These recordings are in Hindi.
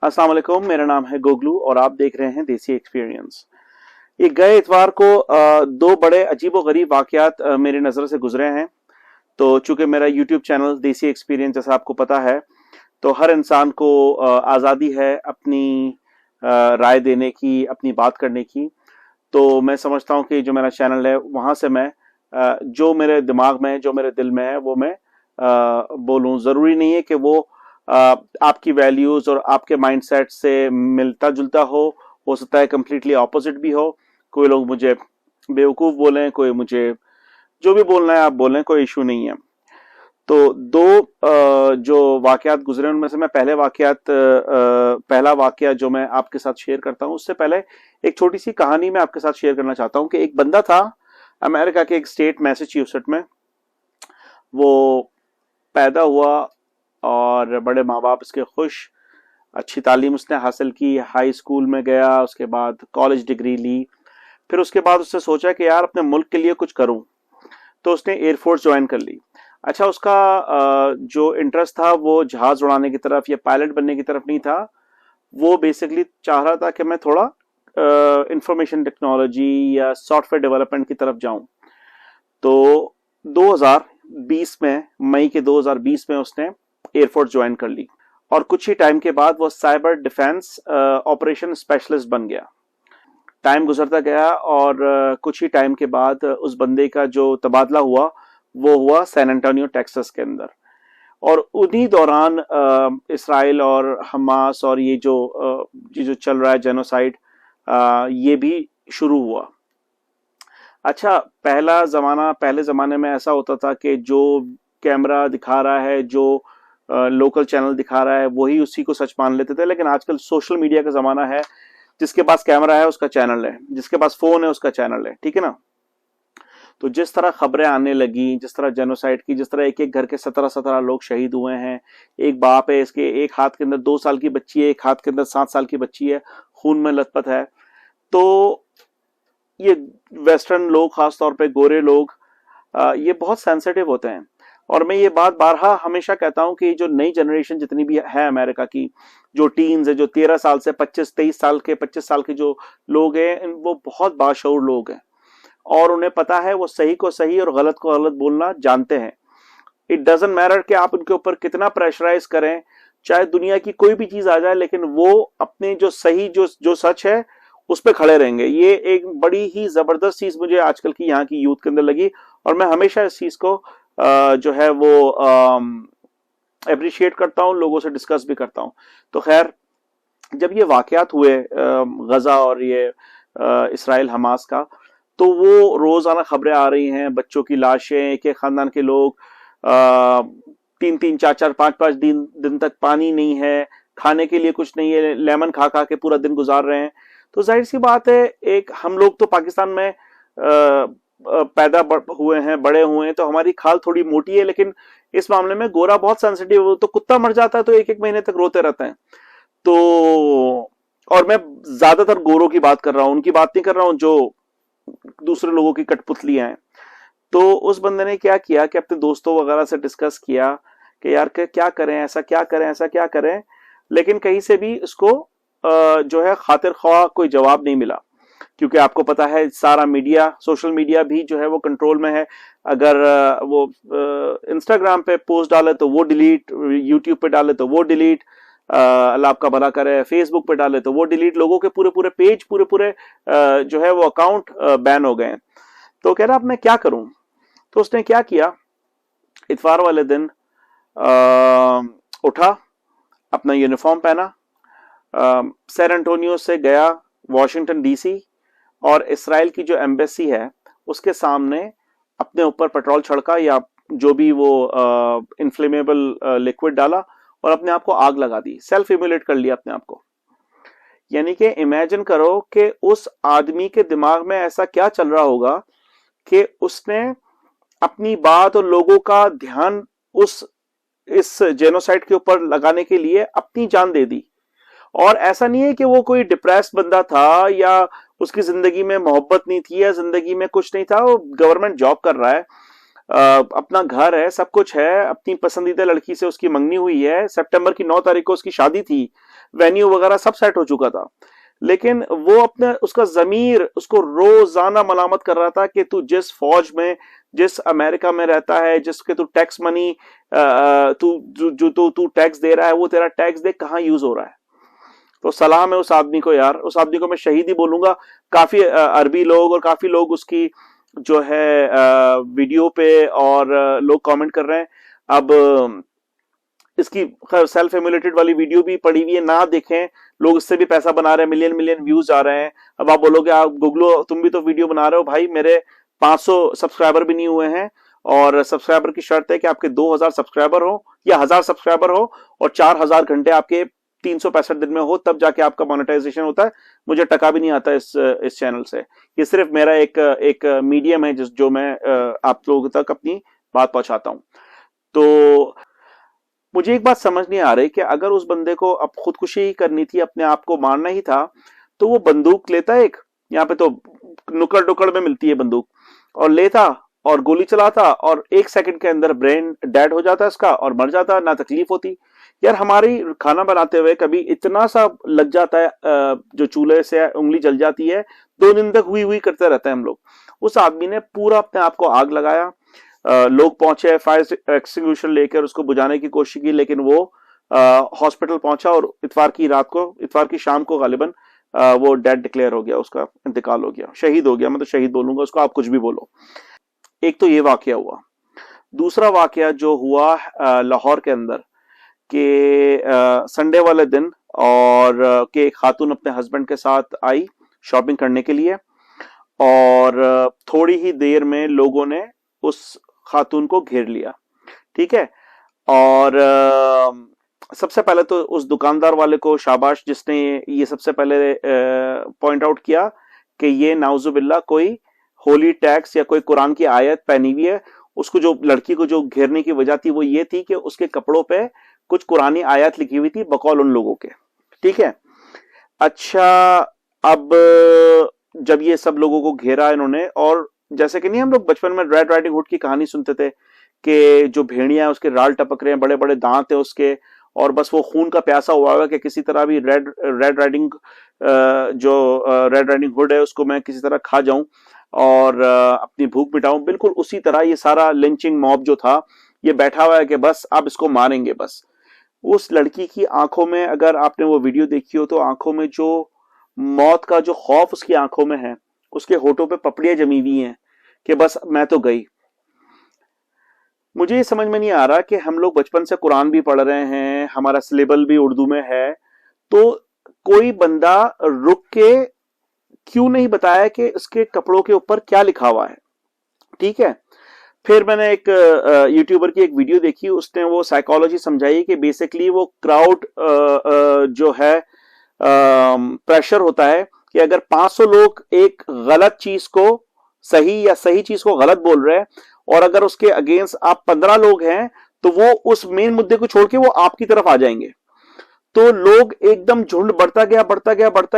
अस्सलाम वालेकुम, मेरा नाम है गोगलू और आप देख रहे हैं देसी एक्सपीरियंस। ये गए इतवार को दो बड़े अजीबो गरीब वाकयात मेरी नज़र से गुजरे हैं। तो चूंकि मेरा यूट्यूब चैनल देसी एक्सपीरियंस जैसा आपको पता है, तो हर इंसान को आज़ादी है अपनी राय देने की, अपनी बात करने की। तो मैं समझता हूँ कि जो मेरा चैनल है वहाँ से मैं जो मेरे दिमाग में है, जो मेरे दिल में है, वो मैं बोलूँ। ज़रूरी नहीं है कि वो आपकी वैल्यूज़ और आपके माइंडसेट से मिलता जुलता हो सकता है कम्प्लीटली ऑपोजिट भी हो। कोई लोग मुझे बेवकूफ़ बोलें, कोई मुझे जो भी बोलना है आप बोलें, कोई इशू नहीं है। तो दो जो वाकयात गुजरे उनमें से मैं पहला वाकया जो मैं आपके साथ शेयर करता हूँ, उससे पहले एक छोटी सी कहानी मैं आपके साथ शेयर करना चाहता हूँ कि एक बंदा था अमेरिका के एक स्टेट मैसेच्यूसेट्स में। वो पैदा हुआ और बड़े माँ बाप इसके खुश, अच्छी तालीम उसने हासिल की, हाई स्कूल में गया, उसके बाद कॉलेज डिग्री ली। फिर उसके बाद उसने सोचा कि यार अपने मुल्क के लिए कुछ करूं, तो उसने एयरफोर्स ज्वाइन कर ली। अच्छा, उसका जो इंटरेस्ट था वो जहाज उड़ाने की तरफ या पायलट बनने की तरफ नहीं था। वो बेसिकली चाह रहा था कि मैं थोड़ा इंफॉर्मेशन टेक्नोलॉजी या सॉफ्टवेयर डेवलपमेंट की तरफ जाऊं। तो 2020 में, मई के 2020 में उसने एयरफोर्स ज्वाइन कर ली और कुछ ही टाइम के बाद वो साइबर डिफेंस ऑपरेशन स्पेशलिस्ट बन गया। टाइम गुजरता गया और कुछ ही टाइम के बाद उस बंदे का जो तबादला हुआ वो हुआ सैन एंटोनियो टेक्सास के अंदर। और उन्हीं दौरान इसराइल और हमास और ये जो चल रहा है जेनोसाइड, ये भी शुरू हुआ। अच्छा, पहले ज़माने में ऐसा होता था कि जो कैमरा दिखा रहा है, जो लोकल चैनल दिखा रहा है, वही उसी को सच मान लेते थे। लेकिन आजकल सोशल मीडिया का ज़माना है, जिसके पास कैमरा है उसका चैनल है, जिसके पास फ़ोन है उसका चैनल है, ठीक है ना। तो जिस तरह खबरें आने लगी, जिस तरह जेनोसाइड की, जिस तरह एक एक घर के 17-17 लोग शहीद हुए हैं। एक बाप है, इसके एक हाथ के अंदर 2 साल की बच्ची है, एक हाथ के अंदर 7 साल की बच्ची है, खून में लथपथ है। तो ये वेस्टर्न लोग, खासतौर पे गोरे लोग, ये बहुत सेंसिटिव होते हैं। और मैं ये बात बारहा हमेशा कहता हूं कि जो नई जनरेशन जितनी भी है अमेरिका की, जो टीन्स है, जो 13 साल से 25 साल के जो लोग हैं, वो बहुत बाशऊर लोग हैं और उन्हें पता है वो सही को सही और गलत को गलत बोलना जानते हैं। इट डजंट मैटर कि आप उनके ऊपर कितना प्रेशराइज करें, चाहे दुनिया की कोई भी चीज आ जाए, लेकिन वो अपने जो सही, जो सच है, उस पर खड़े रहेंगे। ये एक बड़ी ही जबरदस्त चीज मुझे आजकल की यहाँ की यूथ के अंदर लगी और मैं हमेशा इस चीज को जो है वो अप्रिशिएट करता हूँ, लोगों से डिस्कस भी करता हूँ। तो खैर, जब ये वाकयात हुए गजा और ये इसराइल हमास का, तो वो रोजाना खबरें आ रही हैं, बच्चों की लाशें, एक एक खानदान के लोग, 3-3, 4-4, 5-5 दिन तक पानी नहीं है, खाने के लिए कुछ नहीं है, लेमन खा खा के पूरा दिन गुजार रहे हैं। तो जाहिर सी बात है, एक हम लोग तो पाकिस्तान में पैदा हुए हैं, बड़े हुए हैं, तो हमारी खाल थोड़ी मोटी है, लेकिन इस मामले में गोरा बहुत सेंसिटिव हो। तो कुत्ता मर जाता है तो एक एक महीने तक रोते रहते हैं। तो और मैं ज्यादातर गोरों की बात कर रहा हूं, उनकी बात नहीं कर रहा हूं जो दूसरे लोगों की कठपुतलियां हैं। तो उस बंदे ने क्या किया कि अपने दोस्तों वगैरह से डिस्कस किया कि यार क्या करें, ऐसा क्या करें, ऐसा क्या करें। लेकिन कहीं से भी इसको जो है खातिर ख्वाह कोई जवाब नहीं मिला, क्योंकि आपको पता है सारा मीडिया, सोशल मीडिया भी जो है वो कंट्रोल में है। अगर वो इंस्टाग्राम पे पोस्ट डाले तो वो डिलीट, यूट्यूब पे डाले तो वो डिलीट, अल्लाह आपका भला करे, फेसबुक पे डाले तो वो डिलीट, लोगों के पूरे पूरे पेज, पूरे पूरे जो है वो अकाउंट बैन हो गए। तो कह रहा अब मैं क्या करूं। तो उसने क्या किया, इतवार वाले दिन उठा, अपना यूनिफॉर्म पहना, सैन एंटोनियो से गया वॉशिंगटन डीसी, और इसराइल की जो एम्बेसी है उसके सामने अपने ऊपर पेट्रोल छिड़का या जो भी वो इन्फ्लेमेबल लिक्विड डाला और अपने आप को आग लगा दी, सेल्फ इम्यूलेट कर लिया अपने आप को। यानी कि इमेजिन करो कि उस आदमी के दिमाग में ऐसा क्या चल रहा होगा कि उसने अपनी बात और लोगों का ध्यान इस जेनोसाइड के ऊपर लगाने के लिए अपनी जान दे दी। और ऐसा नहीं है कि वो कोई डिप्रेस्ड बंदा था या उसकी जिंदगी में मोहब्बत नहीं थी या जिंदगी में कुछ नहीं था, वो गवर्नमेंट जॉब कर रहा है, अपना घर है, सब कुछ है, अपनी पसंदीदा लड़की से उसकी मंगनी हुई है, सितंबर की 9 तारीख को उसकी शादी थी, वेन्यू वगैरह सब सेट हो चुका था, लेकिन वो अपने उसका जमीर उसको रोजाना मलामत कर रहा था कि तू जिस फौज में, जिस अमेरिका में रहता है, जिसके तू टैक्स मनी, तू जो तू टैक्स दे रहा है, वो तेरा टैक्स दे कहाँ यूज हो रहा है। तो सलाम है उस आदमी को यार, उस आदमी को मैं शहीद ही बोलूंगा। काफी अरबी लोग और काफी लोग उसकी जो है वीडियो पे और लोग कमेंट कर रहे हैं। अब इसकी सेल्फ एमुलेटेड वाली वीडियो भी पड़ी हुई है, ना देखें, लोग इससे भी पैसा बना रहे हैं, मिलियन मिलियन व्यूज आ रहे हैं। अब आप बोलोगे आप गुगलो तुम भी तो वीडियो बना रहे हो, भाई मेरे 500 सब्सक्राइबर भी नहीं हुए हैं, और सब्सक्राइबर की शर्त है कि आपके 2000 सब्सक्राइबर हो या 1000 सब्सक्राइबर हो और 4000 घंटे आपके 365 दिन में हो, तब जाके आपका मोनेटाइजेशन होता है। मुझे टका भी नहीं आता इस चैनल से। ये सिर्फ मेरा एक मीडियम है जो मैं आप लोगों तक अपनी बात पहुंचाता हूं। तो मुझे एक बात समझ नहीं आ रही कि अगर उस बंदे को अब खुदकुशी ही करनी थी, अपने आप को मारना ही था, तो वो बंदूक लेता, एक यहाँ पे तो नुकड़ डुकड़ में मिलती है बंदूक, और लेता और गोली चलाता और 1 सेकंड के अंदर ब्रेन डेड हो जाता इसका और मर जाता, ना तकलीफ होती। यार हमारी खाना बनाते हुए कभी इतना सा लग जाता है, जो चूल्हे से उंगली जल जाती है, 2 दिन तक हुई हुई करते रहते हैं हम लोग। उस आदमी ने पूरा अपने आप को आग लगाया, लोग पहुंचे, फायर एक्सटिंग्विशर लेकर उसको बुझाने की कोशिश की, लेकिन वो हॉस्पिटल पहुंचा और इतवार की शाम को गालिबन वो डेड डिक्लेयर हो गया, उसका इंतकाल हो गया, शहीद हो गया। मैं तो शहीद बोलूंगा उसको, आप कुछ भी बोलो। एक तो ये वाकया हुआ। दूसरा वाकया जो हुआ लाहौर के अंदर कि संडे वाले दिन, और कि खातून अपने हस्बैंड के साथ आई शॉपिंग करने के लिए, और थोड़ी ही देर में लोगों ने उस खातून को घेर लिया, ठीक है। और सबसे पहले तो उस दुकानदार वाले को शाबाश, जिसने ये सबसे पहले पॉइंट आउट किया कि ये नाउजुबिल्ला कोई होली टैक्स या कोई कुरान की आयत पहनी हुई है। उसको जो लड़की को जो घेरने की वजह थी वो ये थी कि उसके कपड़ों पे कुछ कुरानी आयत लिखी हुई थी बकौल उन लोगों के, ठीक है। अच्छा, अब जब ये सब लोगों को घेरा इन्होंने, और जैसे कि नहीं हम लोग बचपन में रेड राइडिंग हुड की कहानी सुनते थे कि जो भेड़िया है उसके राल टपक रहे हैं, बड़े बड़े दांत है उसके, और बस वो खून का प्यासा हुआ है कि किसी तरह भी रेड राइडिंग हुड है उसको मैं किसी तरह खा जाऊं और अपनी भूख मिटाऊं। बिल्कुल उसी तरह ये सारा लिंचिंग मॉब जो था ये बैठा हुआ है कि बस अब इसको मारेंगे बस। उस लड़की की आंखों में, अगर आपने वो वीडियो देखी हो, तो आंखों में जो मौत का जो खौफ उसकी आंखों में है, उसके होठों पे पपड़ियां जमी हुई हैं कि बस मैं तो गई। मुझे ये समझ में नहीं आ रहा कि हम लोग बचपन से कुरान भी पढ़ रहे हैं, हमारा सिलेबल भी उर्दू में है, तो कोई बंदा रुक के क्यों नहीं बताया कि इसके कपड़ों के ऊपर क्या लिखा हुआ है, ठीक है। फिर मैंने एक यूट्यूबर की एक वीडियो देखी, उसने वो साइकोलॉजी समझाई कि बेसिकली वो क्राउड जो है प्रेशर होता है कि अगर 500 लोग एक गलत चीज को सही या सही चीज को गलत बोल रहे हैं, और अगर उसके अगेंस्ट आप 15 लोग हैं, तो वो उस मेन मुद्दे को छोड़ के वो आपकी तरफ आ जाएंगे। तो लोग एकदम झुंड बढ़ता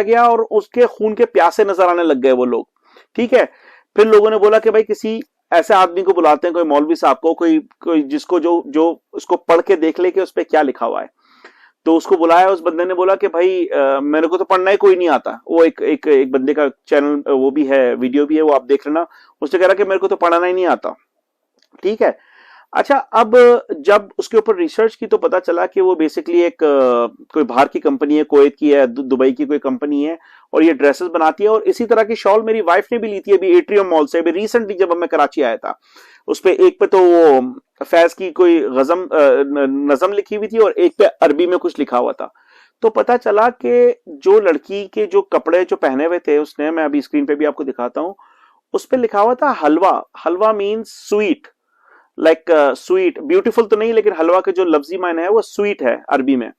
गया और उसके खून के प्यासे नजर आने लग गए वो लोग, ठीक है। फिर लोगों ने बोला कि भाई किसी ऐसे आदमी को बुलाते हैं, कोई मौलवी साहब को, कोई जिसको जो उसको पढ़ के देख ले कि उस पर क्या लिखा हुआ है। तो उसको बुलाया, उस बंदे ने बोला कि भाई मेरे को तो पढ़ना ही कोई नहीं आता। वो एक बंदे का चैनल वो भी है, वीडियो भी है, वो आप देख लेना। उसने कह रहा कि मेरे को तो पढ़ना ही नहीं आता, ठीक है। अच्छा, अब जब उसके ऊपर रिसर्च की तो पता चला कि वो बेसिकली एक कोई बाहर की कंपनी है, कुवैत की है, दुबई की कोई कंपनी है, और ये ड्रेसेस बनाती है। और इसी तरह की शॉल मेरी वाइफ ने भी ली थी अभी एट्रियम मॉल से, अभी रिसेंटली जब मैं कराची आया था। उस पे एक पे तो वो फैज की कोई नज़म लिखी हुई थी और एक पे अरबी में कुछ लिखा हुआ था। तो पता चला कि जो लड़की के जो कपड़े जो पहने हुए थे उसने, मैं अभी स्क्रीन पे भी आपको दिखाता हूं, उस पे लिखा हुआ था हलवा। Halwa means sweet, like sweet, beautiful तो नहीं, लेकिन हलवा के जो लफ्जी मायने है वो स्वीट है अरबी में।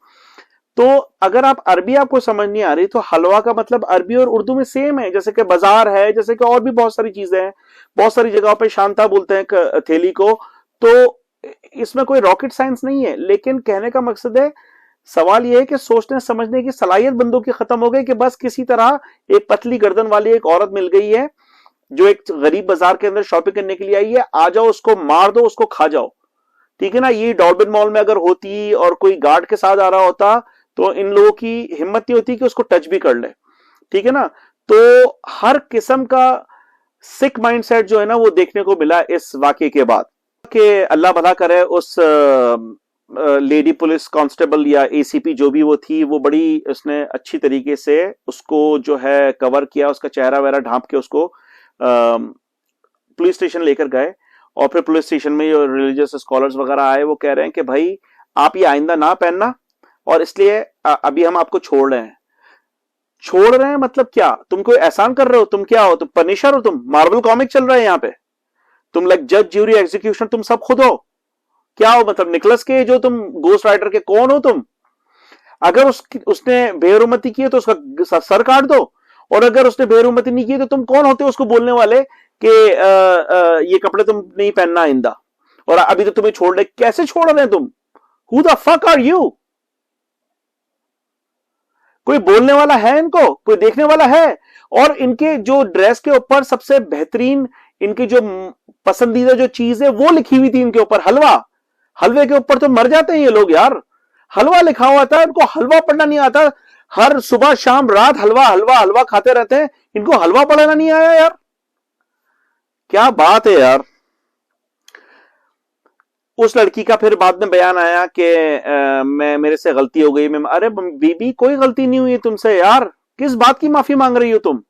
तो अगर आप अरबी आपको समझ नहीं आ रही, तो हलवा का मतलब अरबी और उर्दू में सेम है, जैसे कि बाजार है, जैसे कि और भी बहुत सारी चीजें हैं, बहुत सारी जगहों पे शांता बोलते हैं थैली को। तो इसमें कोई रॉकेट साइंस नहीं है, लेकिन कहने का मकसद है, सवाल यह है कि सोचने समझने की सलाहियत बंदों की खत्म हो गई कि बस किसी तरह एक पतली गर्दन वाली एक औरत मिल गई है जो एक गरीब बाजार के अंदर शॉपिंग करने के लिए आई है, आ जाओ, उसको मार दो, उसको खा जाओ, ठीक है ना। ये डॉल्बिन मॉल में अगर होती और कोई गार्ड के साथ आ रहा होता तो इन लोगों की हिम्मत नहीं होती कि उसको टच भी कर ले, ठीक है ना। तो हर किस्म का सिक माइंडसेट जो है ना वो देखने को मिला इस वाकये के बाद। कि अल्लाह भला करे उस लेडी पुलिस कांस्टेबल या एसीपी जो भी वो थी, वो बड़ी उसने अच्छी तरीके से उसको जो है कवर किया, उसका चेहरा वगैरह ढांप के उसको पुलिस स्टेशन लेकर गए। और फिर पुलिस स्टेशन में जो रिलीजियस स्कॉलर्स वगैरह आए वो कह रहे हैं कि भाई आप ये आइंदा ना पहनना, और इसलिए अभी हम आपको छोड़ रहे हैं। छोड़ रहे हैं मतलब क्या? तुम कोई एहसान कर रहे हो? तुम क्या हो? तुम पनिशर हो? तुम मार्वल कॉमिक चल रहे हैं यहाँ पे? तुम लाइक जज, ज्यूरी, एग्जीक्यूशन, तुम सब खुद हो? क्या हो मतलब निकलस के जो तुम गोस्ट राइटर के कौन हो तुम? अगर उसने बेहरुमती की है तो उसका सर काट दो, और अगर उसने बेहरुमती नहीं की तो तुम कौन होते हो उसको बोलने वाले कि ये कपड़े तुम नहीं पहनना आइंदा, और अभी तो तुम्हें छोड़ रहे। कैसे छोड़ रहे हैं तुम? Who the fuck are you? कोई बोलने वाला है इनको? कोई देखने वाला है? और इनके जो ड्रेस के ऊपर सबसे बेहतरीन इनकी जो पसंदीदा जो चीज है वो लिखी हुई थी इनके ऊपर, हलवा। हलवे के ऊपर तो मर जाते हैं ये लोग यार। हलवा लिखा हुआ था, इनको हलवा पढ़ना नहीं आता। हर सुबह शाम रात हलवा हलवा हलवा खाते रहते हैं, इनको हलवा पढ़ना नहीं आया यार। क्या बात है यार। उस लड़की का फिर बाद में बयान आया कि मैं मेरे से गलती हो गई। मैं अरे बीबी कोई गलती नहीं हुई तुमसे यार, किस बात की माफी मांग रही हो तुम?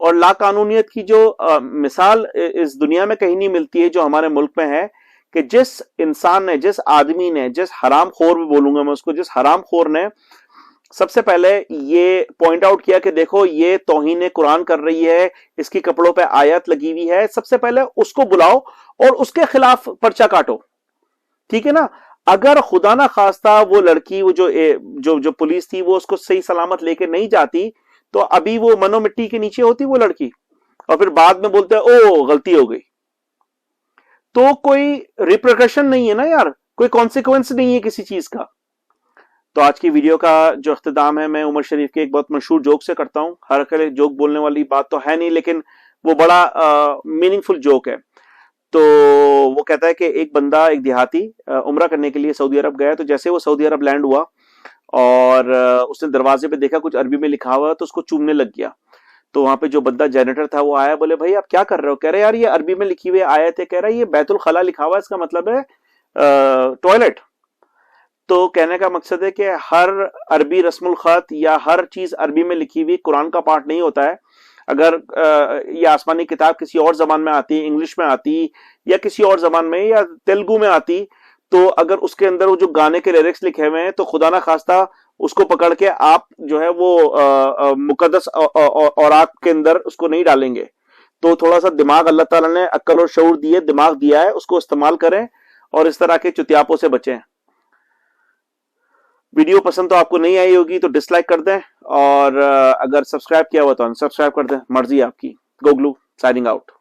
और लाकानूनियत की जो मिसाल इस दुनिया में कहीं नहीं मिलती है जो हमारे मुल्क में है, कि जिस इंसान ने, जिस आदमी ने, जिस हरामखोर भी बोलूंगा मैं उसको, जिस हरामखोर ने सबसे पहले ये पॉइंट आउट किया कि देखो ये तौहीन कुरान कर रही है, इसकी कपड़ों पे आयत लगी हुई है, सबसे पहले उसको बुलाओ और उसके खिलाफ पर्चा काटो, ठीक है ना। अगर खुदा ना खास्ता वो लड़की, वो जो पुलिस थी वो उसको सही सलामत लेके नहीं जाती तो अभी वो मनो मिट्टी के नीचे होती वो लड़की, और फिर बाद में बोलते ओ गलती हो गई। तो कोई रिप्रिकॉशन नहीं है ना यार, कोई कॉन्सिक्वेंस नहीं है किसी चीज का। तो आज की वीडियो का जो अख्तिताम है मैं उमर शरीफ के एक बहुत मशहूर जोक से करता हूं। हर अकेले जोक बोलने वाली बात तो है नहीं, लेकिन वो बड़ा मीनिंगफुल जोक है। तो वो कहता है कि एक बंदा, एक देहाती उम्रा करने के लिए सऊदी अरब गया। तो जैसे वो सऊदी अरब लैंड हुआ और उसने दरवाजे पे देखा कुछ अरबी में लिखा हुआ, तो उसको चूमने लग गया। तो वहां पे जो बंदा जेनेटर था वो आया, बोले भाई आप क्या कर रहे हो? कह रहे यार ये अरबी में लिखी हुई आयत है। कह रहा है ये बैतुल खला लिखा हुआ है, इसका मतलब है टॉयलेट। तो कहने का मकसद है कि हर अरबी रस्मुल खत या हर चीज अरबी में लिखी हुई कुरान का पार्ट नहीं होता है। अगर ये आसमानी किताब किसी और जबान में आती, इंग्लिश में आती या किसी और जबान में या तेलुगु में आती, तो अगर उसके अंदर वो जो गाने के लिरिक्स लिखे हुए हैं तो खुदा ना खास्ता उसको पकड़ के आप जो है वो मुकद्दस औराक के अंदर उसको नहीं डालेंगे। तो थोड़ा सा दिमाग, अल्लाह ताला ने अक्ल और शऊर दिए, दिमाग दिया है, उसको इस्तेमाल करें और इस तरह के चुतियापों से बचें। वीडियो पसंद तो आपको नहीं आई होगी तो डिसलाइक कर दें, और अगर सब्सक्राइब किया हुआ तो अनसब्सक्राइब कर दें, मर्जी आपकी। गोगलू साइनिंग आउट।